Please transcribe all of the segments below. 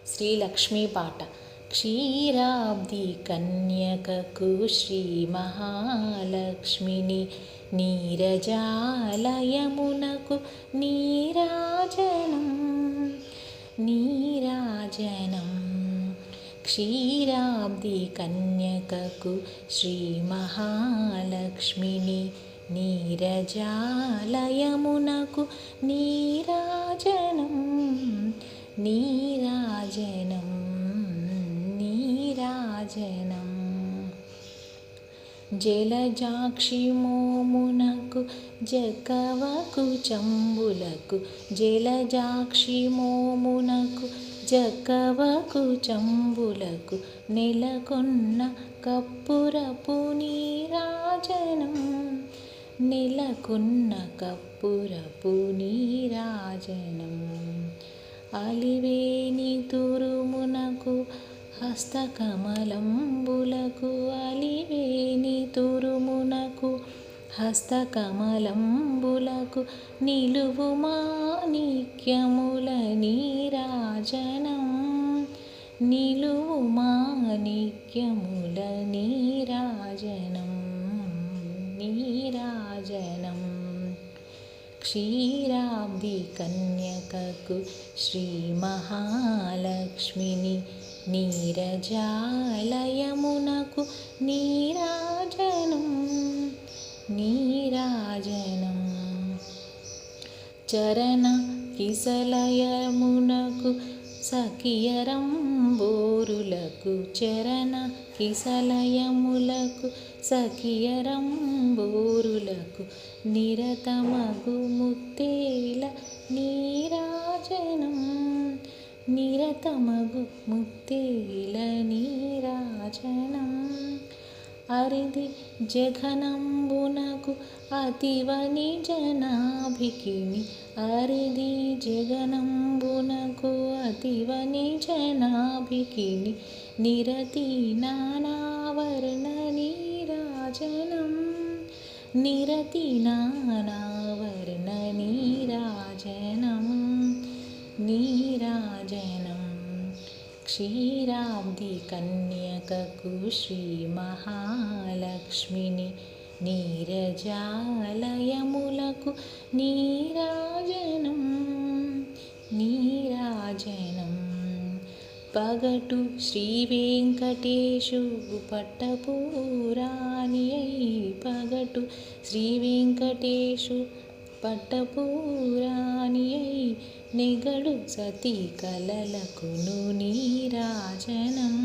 శ్రీ లక్ష్మీ పాట. క్షీరాబ్ది కన్యకకు శ్రీ మహాలక్ష్మిని నీరజాలయమునకు నీరాజనం నీరాజనం. క్షీరాబ్ది కన్యకకు శ్రీ మహాలక్ష్మిని నీరజాలయమునకు నీరాజనం నీరాజనం నీరాజనం. జలజాక్షి మోమునకు జకవకు చంబులకు జలజాక్షి మోమునకు జకవకు చంబులకు నెలకొన్న కప్పురపు నీరాజనం నెలకొన్న కప్పురపు నీరాజనం. అలివేని తురుమునకు హస్తకమలంబులకు అలివేని తురుమునకు హస్తకమలంబులకు నిలువు మాణిక్యముల నీరాజనం నిలువు మాణిక్యముల నీరాజనం నీరాజనం. క్షీరాబ్ది కన్యకకు శ్రీ మహాలక్ష్మిని నీరజాలయమునకు నీరాజనం నీరాజనం. చరణ కిసలయమునకు సఖియరంబోరులకు చరణ కిసలయములకు సఖియరంబోరులకు నిరతమగు ముత్తేల నీరాజనం నిరతమగు ముత్తేల నీరాజనం. అరిది జఘనంబునకు అతివ నిజనాభికిని అరిది జగనంబునకు అతివ నిజనాభికిని నిరతి నానావర్ణ నీరాజనం నిరతి నానావర్ణ నీరాజనం నీరాజనం. క్షీరాబ్ది కన్యకకు శ్రీ మహాలక్ష్మిని నీరజాలయములకు నీరాజనం నీరాజనం. పగటు శ్రీ వెంకటేశు పట్టపురాణి అయి పగటు శ్రీ వెంకటేశు పట్టపురాణి అయి నెగడు సతీ కలలకును నీరాజనం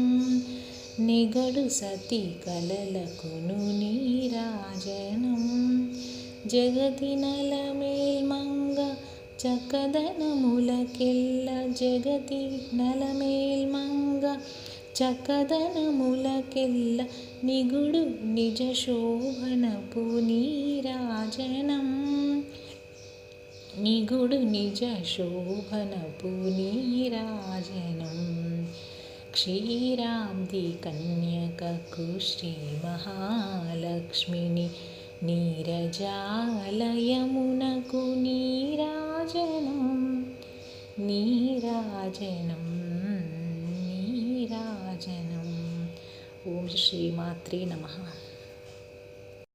నెగడు సతీ కలలకును నీరాజనం. జగతి నలమేల్మంగ చక్కదనములకెల్ల జగతి నలమేల్మంగ చక్కదనములకెల్ల నిగుడు నిజ శోభనపు నీరాజనం నిగుడు నిజ శోభనపు నీరాజనం. క్షీరాబ్ది కన్యకకు శ్రీ మహాలక్ష్మిని నీరజాలయమునకు నీరాజనం నీరాజనం నీరాజనం. ఓం శ్రీమాత్రే నమః.